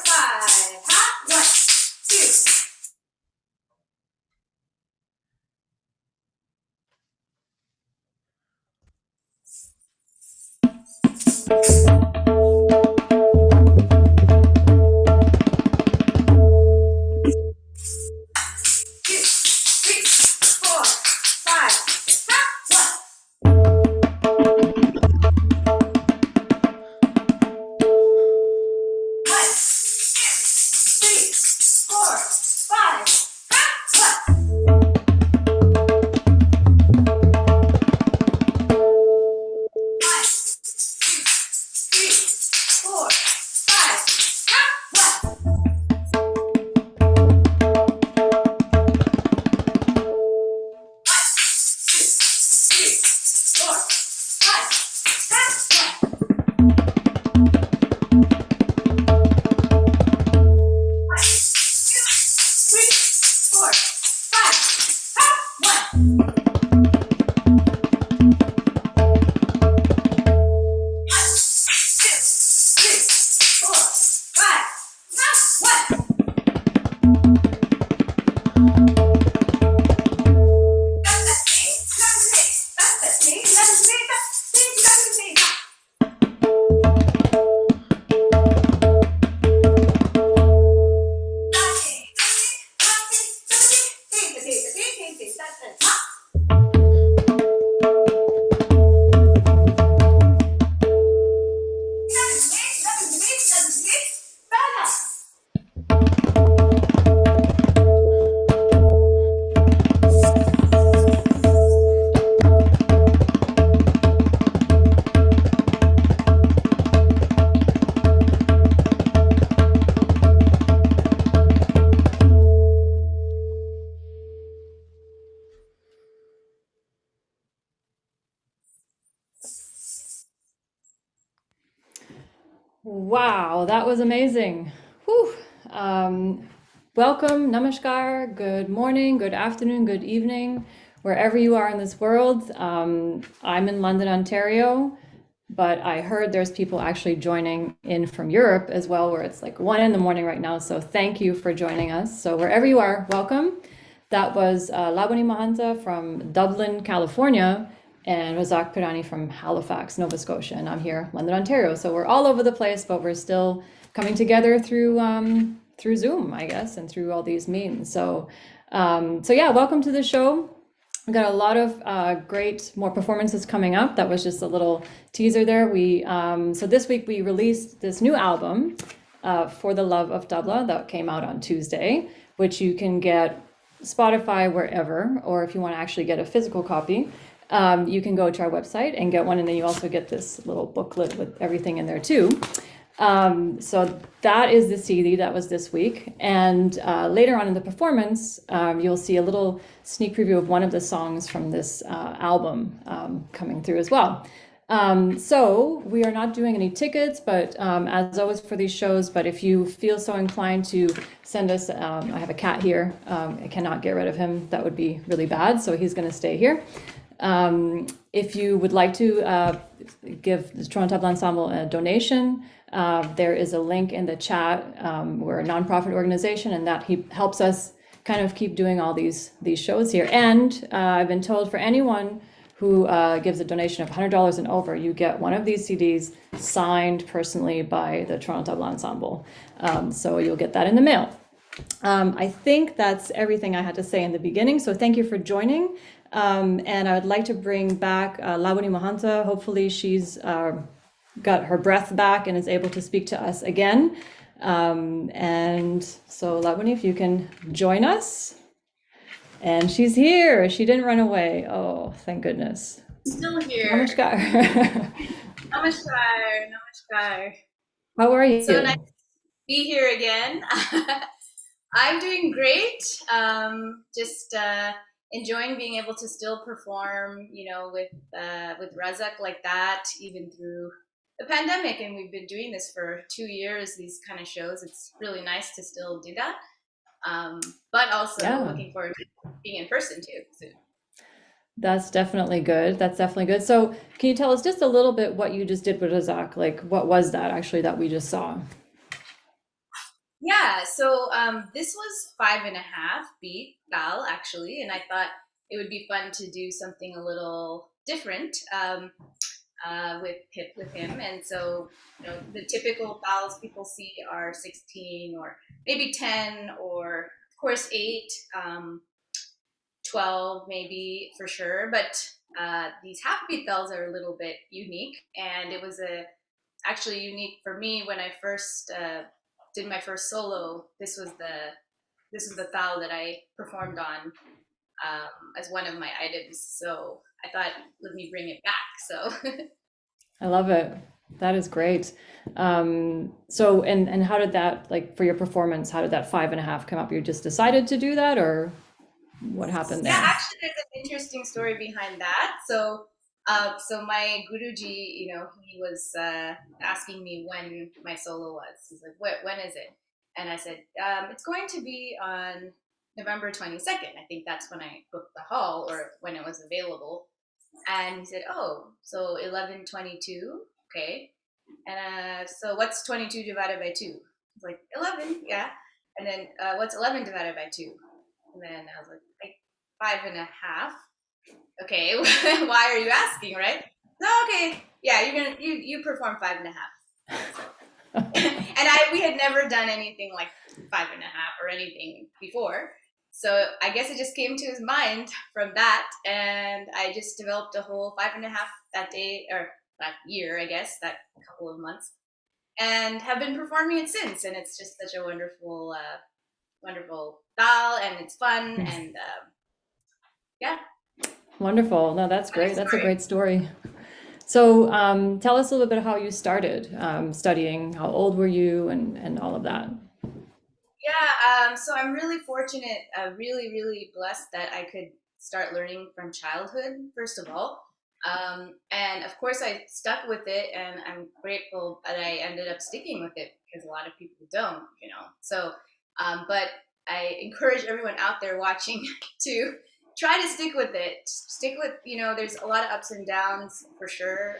five. Hop. 1, 2, 3, 4, 5. Hop. 1, 2, 3, 4, 5. Hop. 'Wow, that was amazing. Whew. Welcome, namaskar, good morning, good afternoon, good evening, wherever you are in this world. I'm in London, Ontario, but I heard there's people actually joining in from Europe as well, where it's like 1 in the morning right now. So thank you for joining us. So wherever you are, welcome. That was Labonee Mohanta from Dublin, California, and Razak Pirani from Halifax, Nova Scotia, and I'm here, London, Ontario. So we're all over the place, but we're still coming together through through Zoom, I guess, and through all these means. So yeah, welcome to the show. We've got a lot of great more performances coming up. That was just a little teaser there. So this week we released this new album, For the Love of Tabla, that came out on Tuesday, which you can get Spotify, wherever, or if you want to actually get a physical copy, you can go to our website and get one, and then you also get this little booklet with everything in there too. So that is the CD that was this week, and later on in the performance, you'll see a little sneak preview of one of the songs from this album coming through as well. So we are not doing any tickets, but as always for these shows, but if you feel so inclined to send us, I have a cat here, I cannot get rid of him, that would be really bad, so he's going to stay here. If you would like to give the Toronto Tabla Ensemble a donation, there is a link in the chat. We're a nonprofit organization, and that helps us kind of keep doing all these shows here. And I've been told for anyone who gives a donation of $100 and over, you get one of these CDs signed personally by the Toronto Tabla Ensemble. So you'll get that in the mail. I think that's everything I had to say in the beginning. So thank you for joining. And I would like to bring back Labonee Mohanta. Hopefully she's got her breath back and is able to speak to us again. And so Labonee, if you can join us. And she's here. She didn't run away. Oh, thank goodness. Still here. Namaskar. Namaskar. Namaskar. How are you? So nice to be here again. I'm doing great. Just enjoying being able to still perform, you know, with Razak like that, even through the pandemic. And we've been doing this for 2 years, these kind of shows. It's really nice to still do that. But also looking forward to being in person too soon. That's definitely good. That's definitely good. So can you tell us just a little bit what you just did with Razak? Like, what was that actually that we just saw? Yeah, so this was 5.5 beat tal actually, and I thought it would be fun to do something a little different with him. And so, the typical tals people see are 16 or maybe 10, or of course 8, 12 maybe for sure. But these half beat tals are a little bit unique, and it was actually unique for me when I first did my first solo. This was the thal that I performed on as one of my items. So I thought, let me bring it back. So I love it. That is great. So, and how did that, like for your performance, how did that 5.5 come up? You just decided to do that, or what happened yeah, there? actually, there's an interesting story behind that. So my guruji, he was asking me when my solo was. He's like, when is it? And I said, it's going to be on November 22nd. I think that's when I booked the hall, or when it was available. And he said, oh, so 11/22, okay. And so what's 22 divided by 2? I was like, 11, yeah. And then what's 11 divided by 2? And then I was like 5.5. Okay, why are you asking, right? No, okay, yeah, you perform 5.5. So, and we had never done anything like 5.5 or anything before. So I guess it just came to his mind from that, and I just developed a whole 5.5 that day, or that year, I guess, that couple of months, and have been performing it since. And it's just such a wonderful, wonderful style, and it's fun, and yeah, Wonderful. No, that's funny great. That's a story. great story. So, tell us a little bit how you started studying. How old were you, and all of that? Yeah, so I'm really fortunate, really, really blessed that I could start learning from childhood, first of all. And of course, I stuck with it, and I'm grateful that I ended up sticking with it, because a lot of people don't. So, but I encourage everyone out there watching to try to stick with it. Stick with, there's a lot of ups and downs for sure.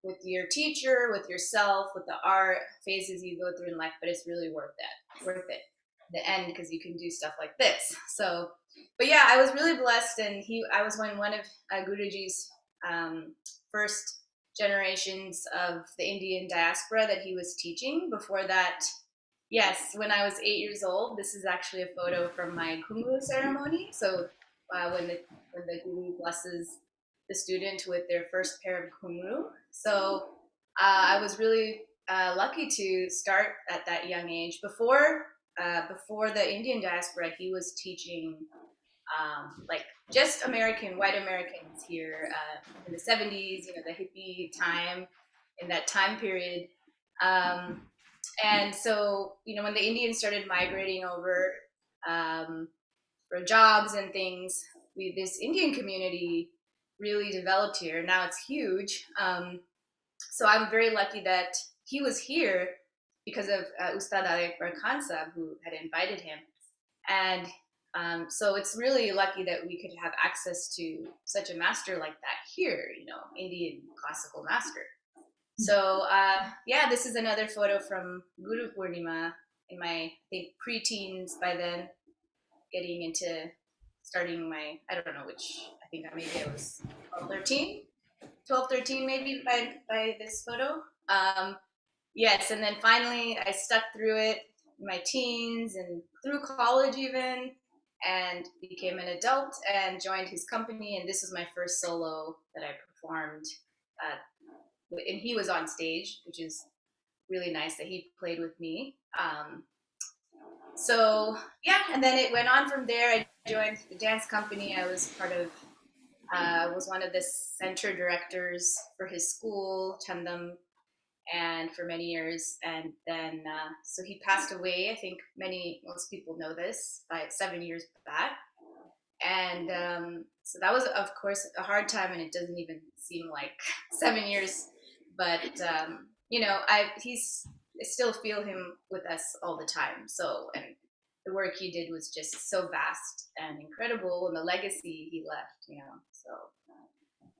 With your teacher, with yourself, with the art phases you go through in life, but it's really worth it the end, because you can do stuff like this. So, but yeah, I was really blessed, and I was one of Guruji's first generations of the Indian diaspora that he was teaching. Before that, yes, when I was 8 years old, this is actually a photo from my Kumru ceremony. So when the guru blesses the student with their first pair of kumru. So I was really lucky to start at that young age. Before the Indian diaspora, he was teaching like just white Americans here in the 70s, the hippie time, in that time period. Um, and so, when the Indians started migrating over um, for jobs and things, this Indian community really developed here. Now it's huge. So I'm very lucky that he was here because of Ustad Ali Akbar Khan Sahab, who had invited him. And so it's really lucky that we could have access to such a master like that here, Indian classical master. So yeah, this is another photo from Guru Purnima in my, I think, pre-teens by then, getting into starting I don't know which, I think maybe I was 12, 13 maybe by this photo. Yes, and then finally I stuck through it in my teens and through college even, and became an adult and joined his company. And this was my first solo that I performed. And he was on stage, which is really nice that he played with me. So yeah, and then it went on from there. I joined the dance company. I was part of, was one of the center directors for his school, Chandam, and for many years. And then, so he passed away. I think most people know this, by 7 years back. And so that was, of course, a hard time, and it doesn't even seem like 7 years. But I still feel him with us all the time. So, and the work he did was just so vast and incredible, and the legacy he left. So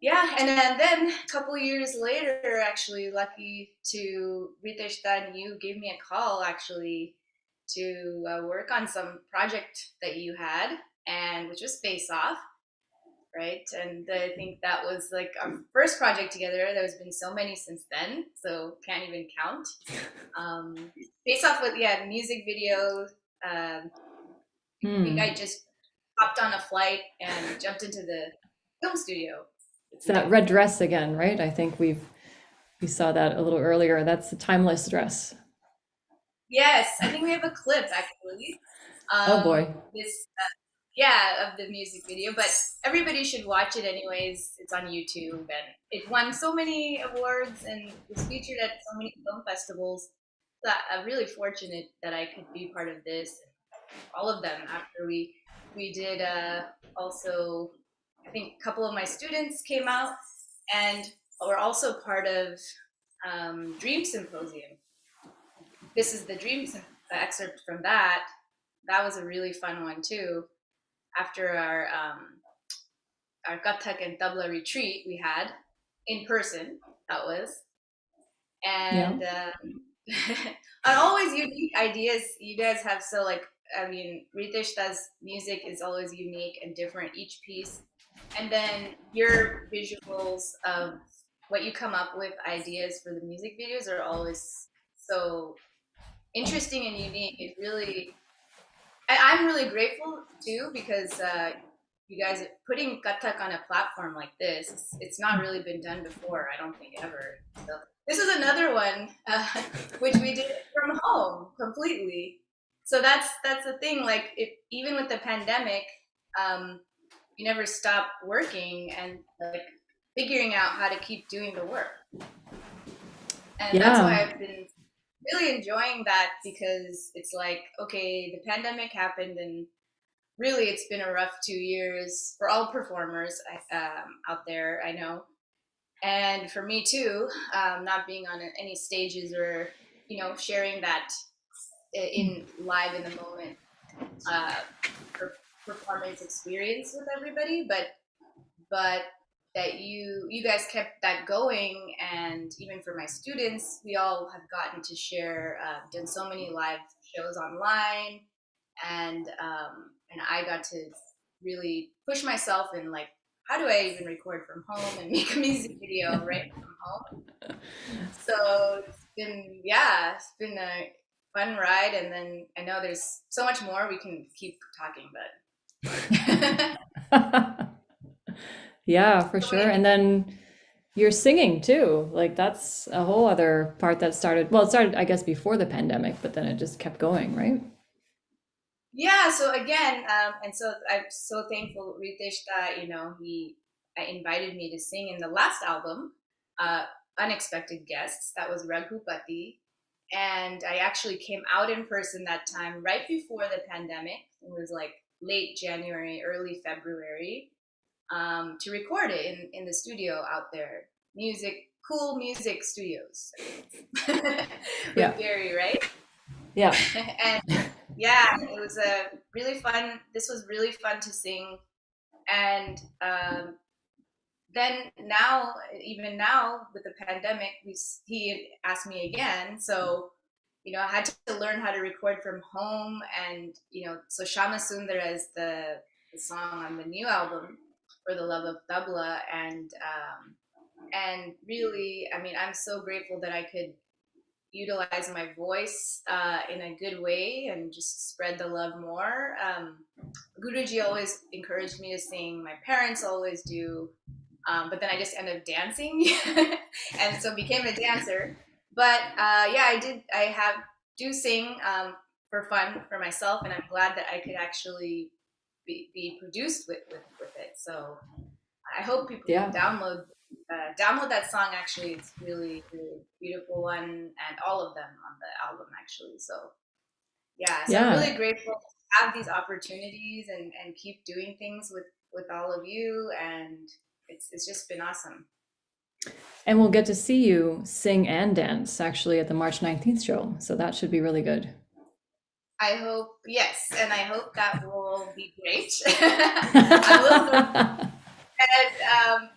yeah, and then a couple of years later, actually, lucky to Ritesh, you gave me a call actually, work on some project that you had, and which was Face Off, right? And I think that was like our first project together. There's been so many since then, so can't even count. Face Off with music video. I think I just hopped on a flight and jumped into the film studio. It's that red dress again, right? I think we saw that a little earlier. That's the timeless dress. Yes, I think we have a clip actually. Oh boy. This of the music video, but everybody should watch it anyways. It's on YouTube, and it won so many awards and was featured at so many film festivals. That I'm really fortunate that I could be part of this, all of them. After we did also, I think a couple of my students came out, and we're also part of Dream Symposium. This is the Dream excerpt from that. That was a really fun one too. After our Kathak and Tabla retreat we had in person, that was, and and always unique ideas you guys have. So like, I mean, Ritishta's music is always unique and different each piece, and then your visuals of what you come up with ideas for the music videos are always so interesting and unique. It really, I'm really grateful too, because you guys putting Kathak on a platform like this, it's not really been done before, I don't think ever. So this is another one, which we did from home completely. So that's the thing. Like, even with the pandemic, you never stop working and like figuring out how to keep doing the work. And that's why I've been really enjoying that, because it's like, okay, the pandemic happened, and really it's been a rough 2 years for all performers out there, I know, and for me too, not being on any stages or sharing that in live in the moment performance experience with everybody, but that you guys kept that going. And even for my students, we all have gotten to share, done so many live shows online, and I got to really push myself in, like, how do I even record from home and make a music video right from home. So it's been a fun ride, and then I know there's so much more we can keep talking, but Yeah, for sure. And then you're singing too. Like, that's a whole other part that started, well, it started, I guess, before the pandemic, but then it just kept going, right? Yeah, so again, and so I'm so thankful, Ritesh, that he invited me to sing in the last album, uh, Unexpected Guests. That was Raghupati, and I actually came out in person that time, right before the pandemic. It was like late January, early February, to record it in the studio out there. Cool music studios with Gary, right? Yeah. And yeah, it was a really fun. This was really fun to sing, and then now, even now with the pandemic, he asked me again. So I had to learn how to record from home, and so Shama Sundar is the song on the new album, For the Love of Tabla, and really, I mean, I'm so grateful that I could utilize my voice in a good way and just spread the love more. Guruji always encouraged me to sing. My parents always do. But then I just ended up dancing, and so became a dancer. But do sing for fun for myself, and I'm glad that I could actually be produced with it. So I hope people can download that song. Actually, it's really, really beautiful one, and all of them on the album actually. So I'm really grateful to have these opportunities and keep doing things with all of you, and it's just been awesome. And we'll get to see you sing and dance actually at the March 19th show, so that should be really good. I hope, yes, and I hope that will be great. I will.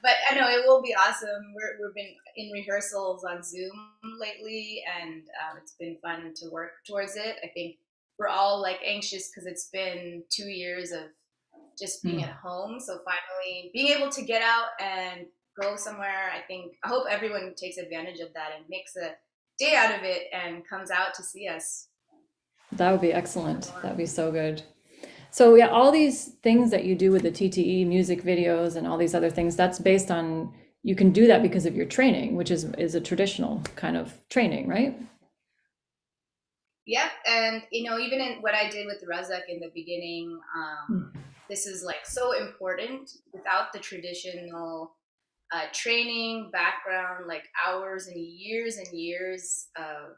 But I know it will be awesome. We've been in rehearsals on Zoom lately, and it's been fun to work towards it. I think we're all like anxious because it's been 2 years of just being at home. So finally being able to get out and go somewhere, I hope everyone takes advantage of that and makes a day out of it and comes out to see us. That would be excellent. That'd be so good. So yeah, all these things that you do with the TTE music videos and all these other things, that's based on, you can do that because of your training, which is a traditional kind of training, right? Yep. And, even in what I did with Razak in the beginning, this is like so important. Without the traditional training background, like hours and years of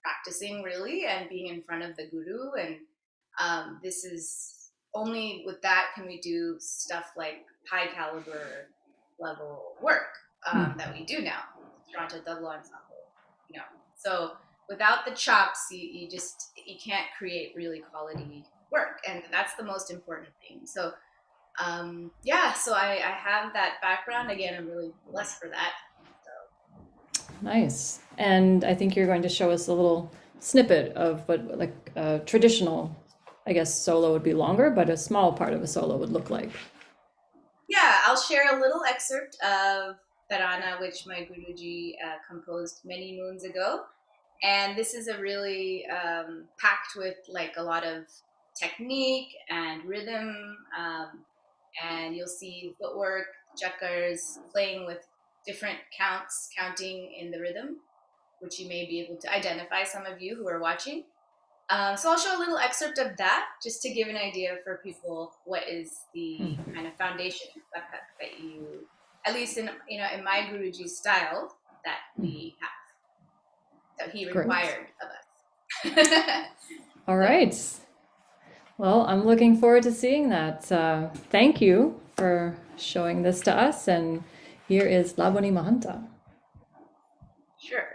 practicing really and being in front of the guru. And this is only with that can we do stuff like high caliber level work that we do now. Toronto Tabla Ensemble, So without the chops, you can't create really quality work, and that's the most important thing. So so I have that background. Again, I'm really blessed for that. Nice. And I think you're going to show us a little snippet of what like a traditional, I guess, solo would be longer, but a small part of a solo would look like. Yeah, I'll share a little excerpt of Tarana, which my Guruji composed many moons ago. And this is a really packed with like a lot of technique and rhythm. And you'll see footwork, chakras, playing with different counting in the rhythm, which you may be able to identify, some of you who are watching. So I'll show a little excerpt of that just to give an idea for people what is the kind of foundation of Kathak that you, at least in my Guruji's style, that we have, that he required of us. All right. Well, I'm looking forward to seeing that. Thank you for showing this to us. And here is Labonee Mohanta. Sure.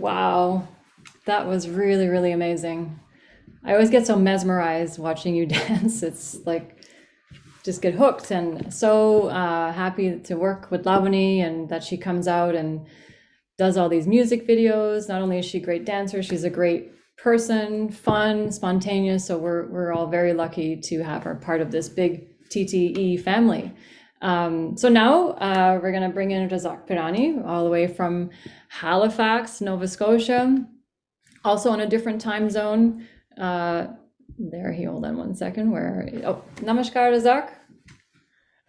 Wow, that was really, really amazing. I always get so mesmerized watching you dance. It's like just get hooked, and so happy to work with Labonee and that she comes out and does all these music videos. Not only is she a great dancer, she's a great person, fun, spontaneous. So we're all very lucky to have her part of this big TTE family. So now we're gonna bring in Razak Pirani all the way from Halifax, Nova Scotia, also in a different time zone. There he, hold on one second. Oh, Namaskar, Razak.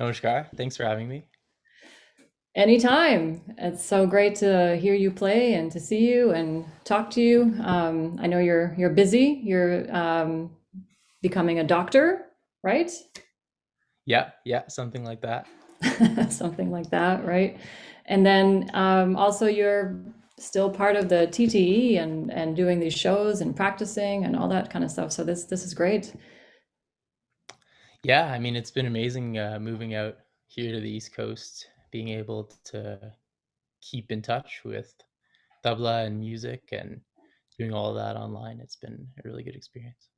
Namaskar. Thanks for having me. Anytime. It's so great to hear you play and to see you and talk to you. I know you're busy. You're becoming a doctor, right? Yeah, something like that. Something like that, right? And then also you're still part of the TTE and doing these shows and practicing and all that kind of stuff. So this is great. Yeah, I mean, it's been amazing moving out here to the East Coast, being able to keep in touch with tabla and music and doing all of that online. It's been a really good experience.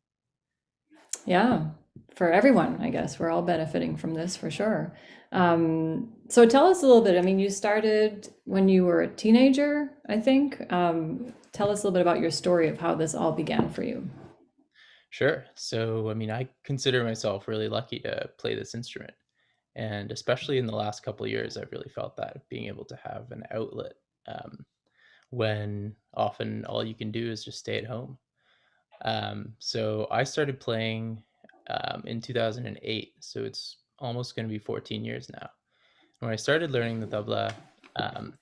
Yeah, for everyone, I guess. We're all benefiting from this for sure. So tell us a little bit. I mean, you started when you were a teenager, I think. Tell us a little bit about your story of how this all began for you. Sure. So, I mean, I consider myself really lucky to play this instrument. And especially in the last couple of years, I've really felt that being able to have an outlet when often all you can do is just stay at home. So I started playing in 2008, so it's almost going to be 14 years now. When I started learning the tabla, um,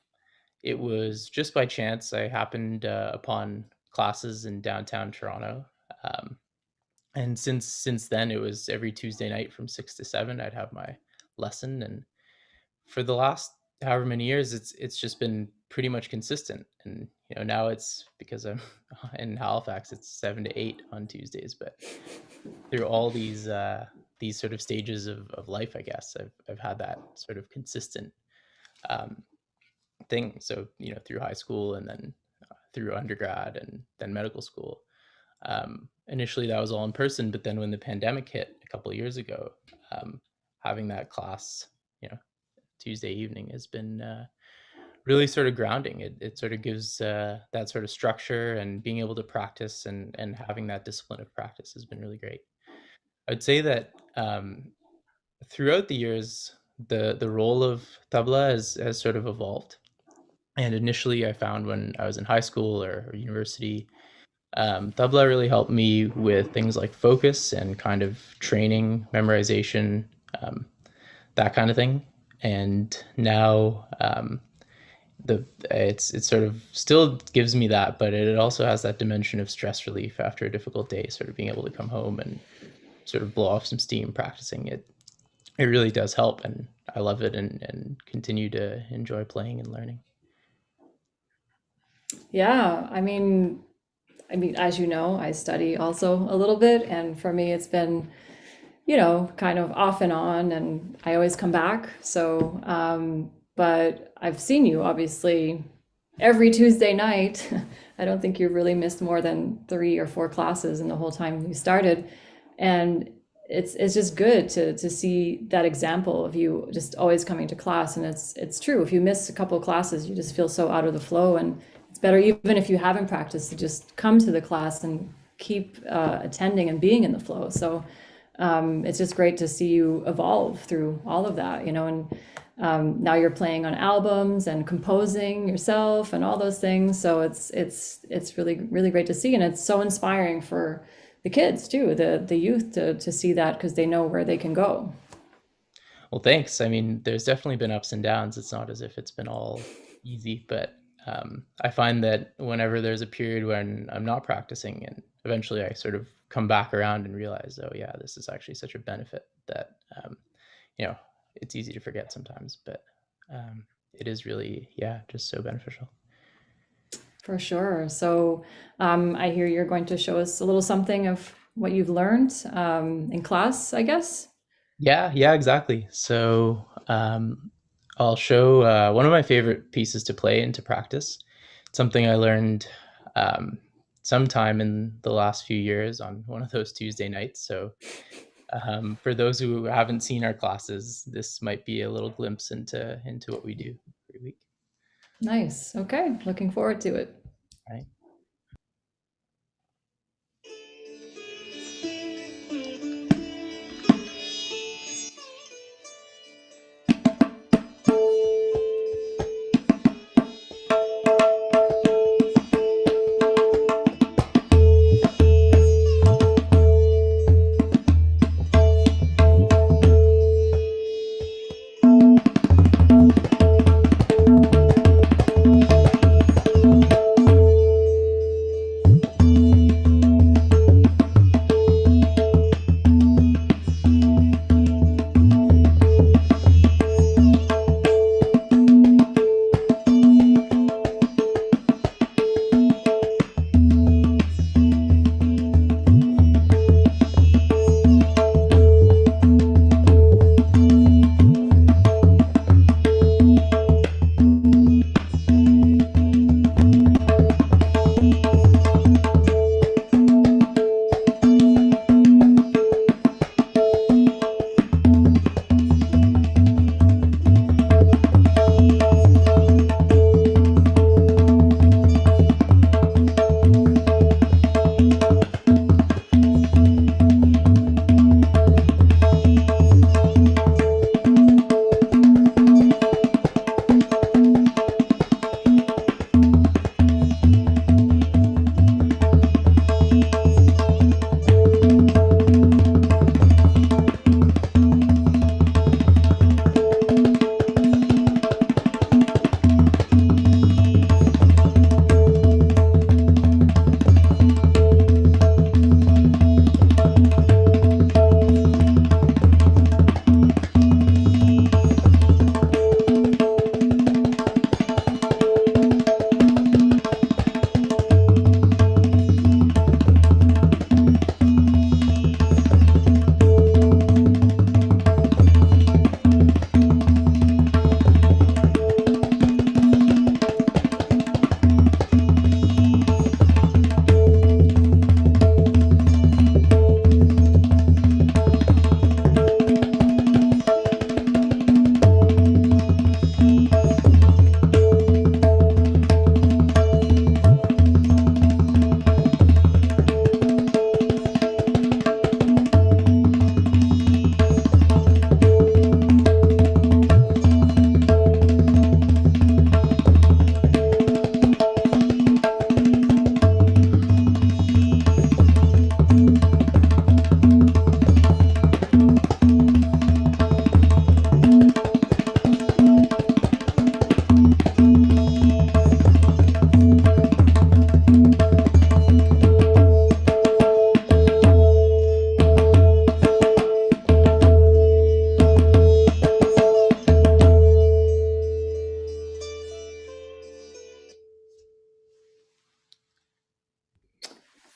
it was just by chance. I happened upon classes in downtown Toronto, um, and since then, it was every Tuesday night from 6 to 7. I'd have my lesson, and for the last however many years, it's just been pretty much consistent. And now it's because I'm in Halifax, it's 7 to 8 on Tuesdays. But through all these sort of stages of life, I guess I've had that sort of consistent um, thing. So through high school and then through undergrad and then medical school. Initially, that was all in person, but then when the pandemic hit a couple of years ago, having that class, Tuesday evening has been really sort of grounding. It sort of gives that sort of structure, and being able to practice and having that discipline of practice has been really great. I'd say that throughout the years, the role of tabla has sort of evolved. And initially, I found when I was in high school or university, tabla really helped me with things like focus and kind of training, memorization, that kind of thing. And now it sort of still gives me that, but it also has that dimension of stress relief after a difficult day. Sort of being able to come home and sort of blow off some steam practicing it. It really does help, and I love it, and continue to enjoy playing and learning. Yeah, I mean, as you know, I study also a little bit, and for me, it's been, kind of off and on, and I always come back. So, but I've seen you obviously every Tuesday night. I don't think you've really missed more than 3 or 4 classes in the whole time you started, and it's just good to see that example of you just always coming to class. And it's true. If you miss a couple of classes, you just feel so out of the flow, and it's better, even if you haven't practiced, to just come to the class and keep attending and being in the flow. So it's just great to see you evolve through all of that, and now you're playing on albums and composing yourself and all those things. So it's really, really great to see, and it's so inspiring for the kids too, the youth, to see that, because they know where they can go. Well, thanks. I mean, there's definitely been ups and downs. It's not as if it's been all easy, but I find that whenever there's a period when I'm not practicing, and eventually I sort of come back around and realize, oh yeah, this is actually such a benefit that you know it's easy to forget sometimes, but it is really, yeah, just so beneficial. For sure. So I hear you're going to show us a little something of what you've learned in class, I guess. Yeah, exactly. So I'll show one of my favorite pieces to play and to practice. something I learned sometime in the last few years on one of those Tuesday nights. So for those who haven't seen our classes, this might be a little glimpse into what we do every week. Nice. Okay. Looking forward to it. Right.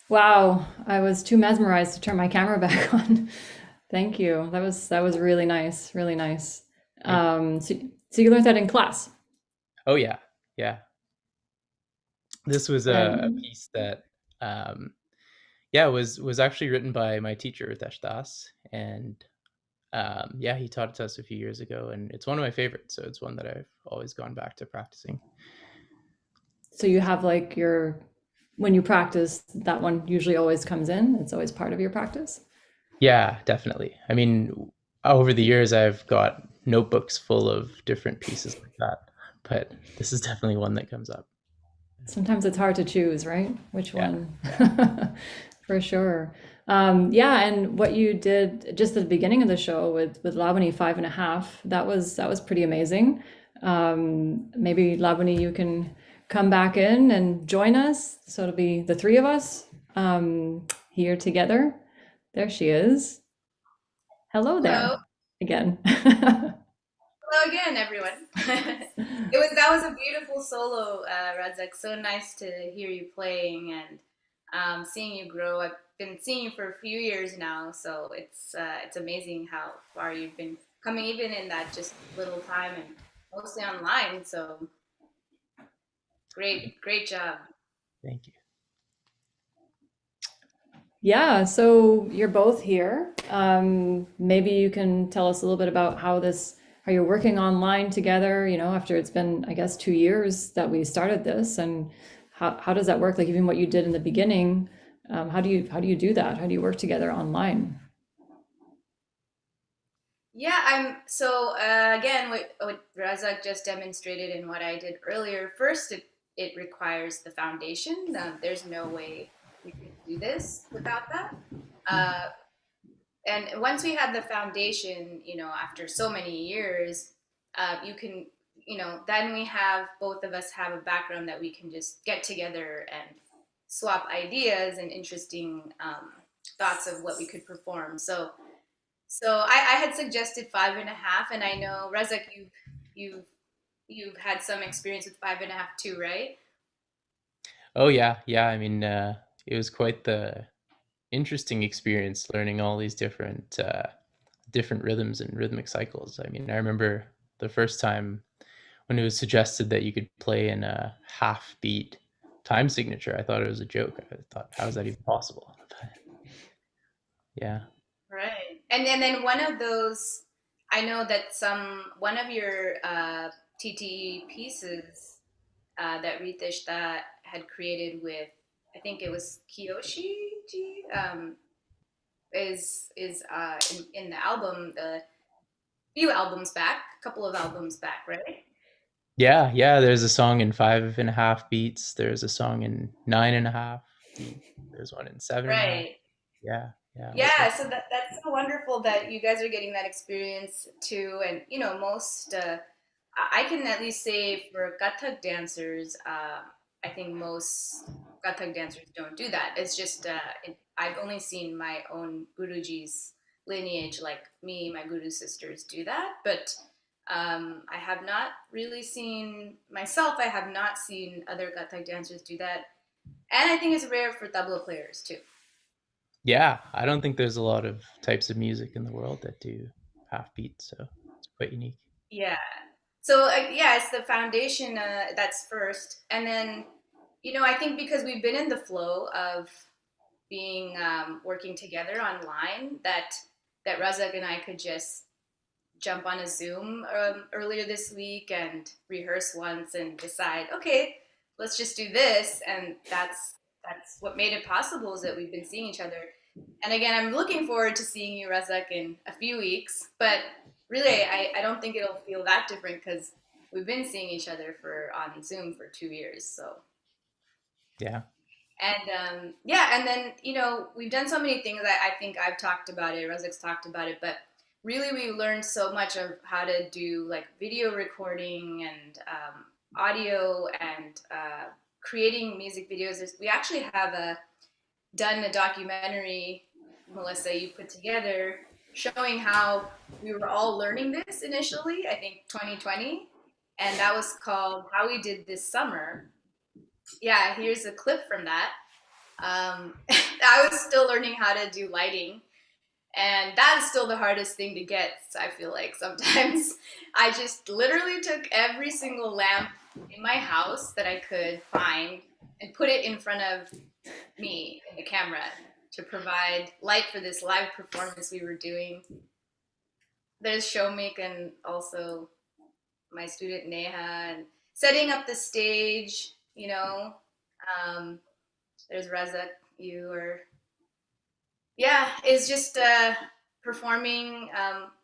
Wow, I was too mesmerized to turn my camera back on. Thank you. That was really nice, really nice. So you learned that in class, Oh yeah, yeah. This was a and piece that yeah was actually written by my teacher Ritesh Das, and yeah, he taught it to us a few years ago, and it's one of my favorites. So it's one that I've always gone back to practicing. so you have like your when you practice, that one usually always comes in. It's always part of your practice. Yeah, definitely. I mean, over the years, I've got notebooks full of different pieces like that, but this is definitely one that comes up. Sometimes it's hard to choose, right? Which Yeah. one? For sure. Yeah, and what you did just at the beginning of the show with Labonee 5.5, that was pretty amazing. Maybe Labonee, you can come back in and join us. So it'll be the three of us here together. There she is. Hello Hello. there again. Hello again, everyone. That was a beautiful solo, Razak. So nice to hear you playing and seeing you grow. I've been seeing you for a few years now, so it's amazing how far you've been coming, even in that just little time and mostly online. So Great job. Thank you. Yeah, so you're both here. Maybe you can tell us a little bit about how you're working online together, after it's been, I guess, 2 years that we started this, and how does that work? Like even what you did in the beginning, how do you do that? How do you work together online? Yeah, I'm so again what Razak just demonstrated and what I did earlier. First, it requires the foundation. There's no way we could do this without that. Uh, and once we had the foundation, after so many years, you can, then we have both of us have a background that we can just get together and swap ideas and interesting thoughts of what we could perform. So I had suggested 5.5, and I know Rezek, you've you've had some experience with 5.5 too, right? Oh yeah, yeah. I mean, it was quite the interesting experience learning all these different rhythms and rhythmic cycles. I mean, I remember the first time when it was suggested that you could play in a half beat time signature. I thought it was a joke. I thought, how is that even possible? But yeah. Right. And then one of those, I know that one of your TTE pieces that Ritesh that had created with, I think it was Kiyoshi ji, is in the album, the few albums back, a couple of albums back, right? Yeah, yeah. There's a song in 5.5 beats. There's a song in 9.5 beat. There's one in 7.5. Right. Yeah, yeah. All Yeah, sorts. so that's so wonderful that you guys are getting that experience too. And most I can at least say for Kathak dancers, I think most Kathak dancers don't do that. It's just I've only seen my own Guruji's lineage, like me, my Guru sisters, do that. But I have not really seen myself. I have not seen other Kathak dancers do that, and I think it's rare for tabla players too. Yeah, I don't think there's a lot of types of music in the world that do half beats, so it's quite unique. Yeah. So yeah, it's the foundation that's first, and then I think because we've been in the flow of being working together online, that Razak and I could just jump on a Zoom earlier this week and rehearse once and decide, okay, let's just do this, and that's what made it possible is that we've been seeing each other. And again, I'm looking forward to seeing you, Razak, in a few weeks. But really, I don't think it'll feel that different because we've been seeing each other for on Zoom for 2 years. So Yeah. and yeah, and then we've done so many things. I think I've talked about it. Razak's talked about it, but really we learned so much of how to do like video recording and audio and creating music videos. We actually have done a documentary, Melissa, you put together showing how we were all learning this initially, I think 2020. And that was called How We Did This Summer. Yeah, here's a clip from that. I was still learning how to do lighting. And that is still the hardest thing to get, I feel like sometimes. I just literally took every single lamp in my house that I could find and put it in front of me in the camera to provide light for this live performance we were doing. There's Showmik and also my student Neha and setting up the stage, Um, there's Razak, you or yeah, it's just performing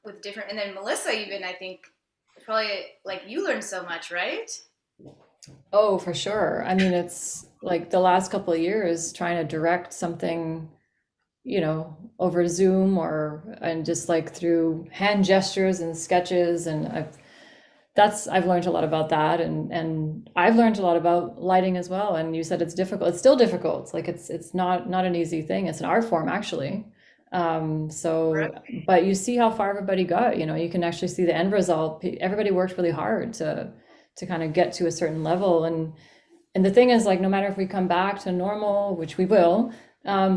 with different, and then Melissa even I think probably like you learned so much, right? Oh, for sure. I mean, it's like the last couple of years trying to direct something, over Zoom and just like through hand gestures and sketches. And I've learned a lot about that, and I've learned a lot about lighting as well. And you said it's difficult. It's still difficult. Like it's not an easy thing. It's an art form actually. Right. But you see how far everybody got, you can actually see the end result. Everybody worked really hard to kind of get to a certain level. And the thing is, like, no matter if we come back to normal, which we will,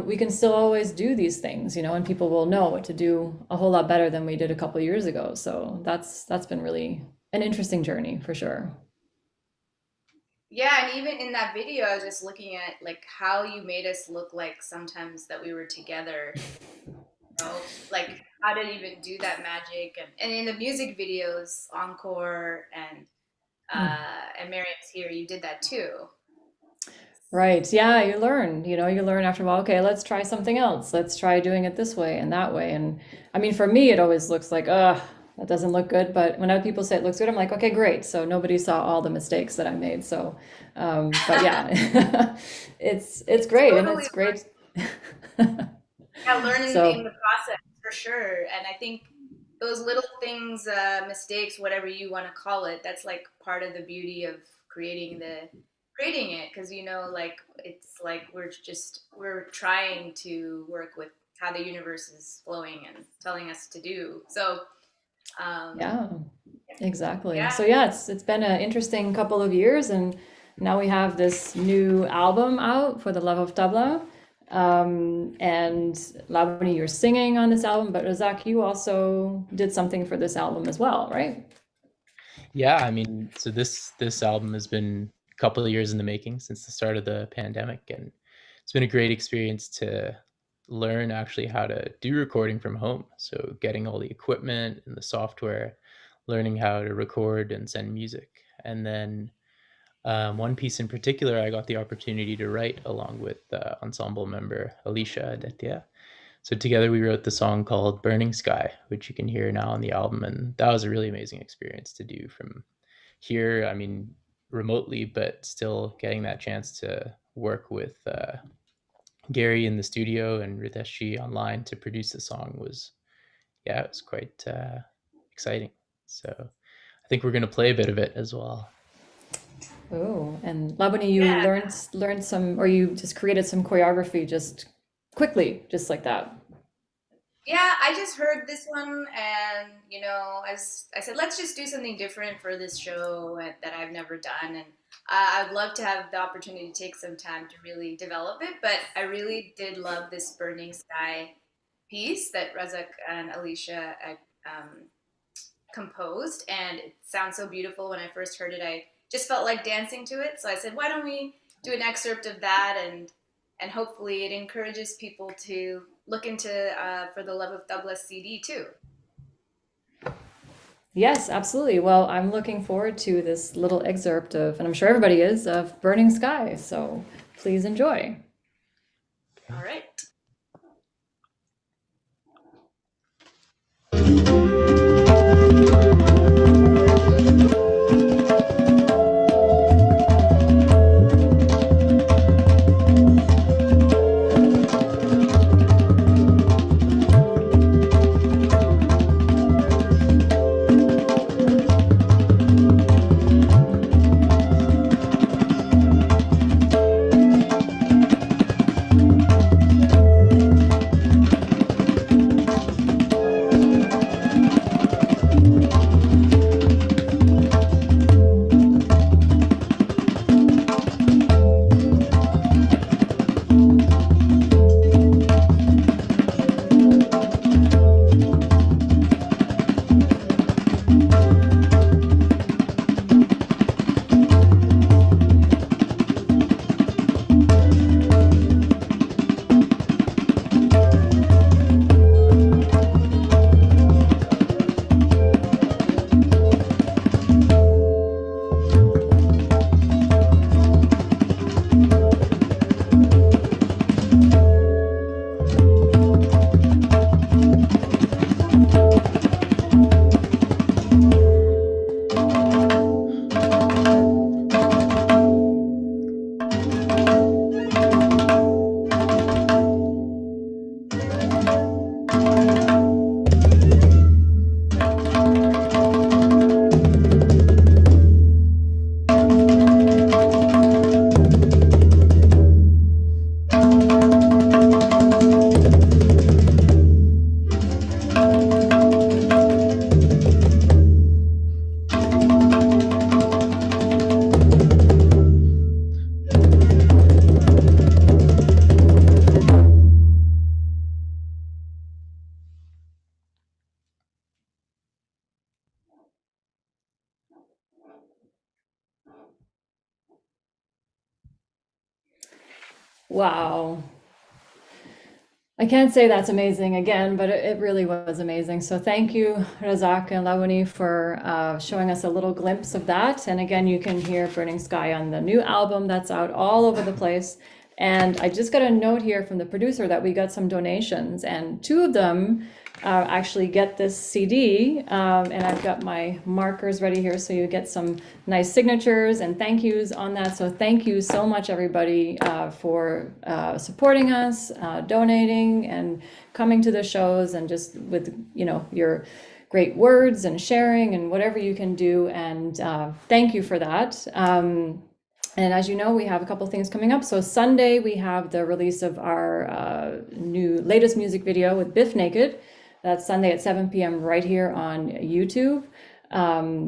we can still always do these things, and people will know what to do a whole lot better than we did a couple of years ago. So that's been really an interesting journey for sure. Yeah, and even in that video, I was just looking at like how you made us look like sometimes that we were together. You know, like how to even do that magic, and in the music videos, Encore and Miriam's Here, you did that too. Right. Yeah, you learn after a while, okay, let's try something else. Let's try doing it this way and that way. And I mean, for me, it always looks like, that doesn't look good. But when other people say it looks good, I'm like, okay, great. So nobody saw all the mistakes that I made. So, but yeah, it's great. And Totally, it's great. yeah, learning in So, the process for sure. And I think those little things, mistakes, whatever you want to call it, that's like part of the beauty of creating it, because like it's like we're trying to work with how the universe is flowing and telling us to do. So, yeah, exactly. yeah, So yeah, it's been an interesting couple of years, and now we have this new album out for the love of tabla. And Labonee, you're singing on this album, but Razak, you also did something for this album as well, right? Yeah, I mean, so this album has been a couple of years in the making since the start of the pandemic, and it's been a great experience to learn actually how to do recording from home. So getting all the equipment and the software, learning how to record and send music, and then one piece in particular, I got the opportunity to write along with ensemble member Alicia Aditya. So together we wrote the song called Burning Sky, which you can hear now on the album. And that was a really amazing experience to do from here, I mean, remotely, but still getting that chance to work with Gary in the studio and Riteshji online to produce the song was, yeah, it was quite exciting. So I think we're going to play a bit of it as well. Oh, and Labonee, you yeah. learned some, or you just created some choreography just quickly, just like that. Yeah, I just heard this one, and as I said, let's just do something different for this show that I've never done, and I'd love to have the opportunity to take some time to really develop it. But I really did love this Burning Sky piece that Razak and Alicia composed, and it sounds so beautiful. When I first heard it, I just felt like dancing to it. So I said, why don't we do an excerpt of that, and hopefully it encourages people to look into For the Love of Tabla CD too. Yes, absolutely. Well, I'm looking forward to this little excerpt of, and I'm sure everybody is, of Burning Sky. So please enjoy. All right. Wow. I can't say that's amazing again, but it really was amazing. So thank you, Razak and Labonee, for showing us a little glimpse of that. And again, you can hear Burning Sky on the new album that's out all over the place. And I just got a note here from the producer that we got some donations, and two of them actually get this CD. And I've got my markers ready here, so you get some nice signatures and thank yous on that. So thank you so much, everybody, for supporting us, donating, and coming to the shows, and just with your great words and sharing and whatever you can do. And thank you for that. And as you know, we have a couple things coming up. So Sunday, we have the release of our latest music video with Biff Naked. That's Sunday at 7 p.m. right here on YouTube.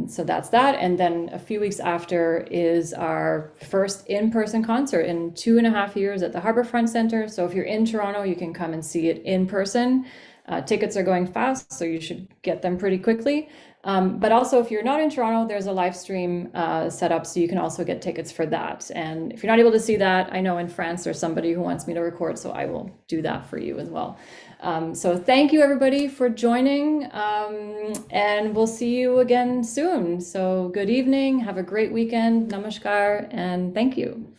So that's that. And then a few weeks after is our first in-person concert in 2.5 years at the Harbourfront Centre. So if you're in Toronto, you can come and see it in person. Tickets are going fast, so you should get them pretty quickly. But also, if you're not in Toronto, there's a live stream set up, so you can also get tickets for that. And if you're not able to see that, I know in France there's somebody who wants me to record, so I will do that for you as well. So thank you, everybody, for joining, and we'll see you again soon. So good evening, have a great weekend, namaskar, and thank you.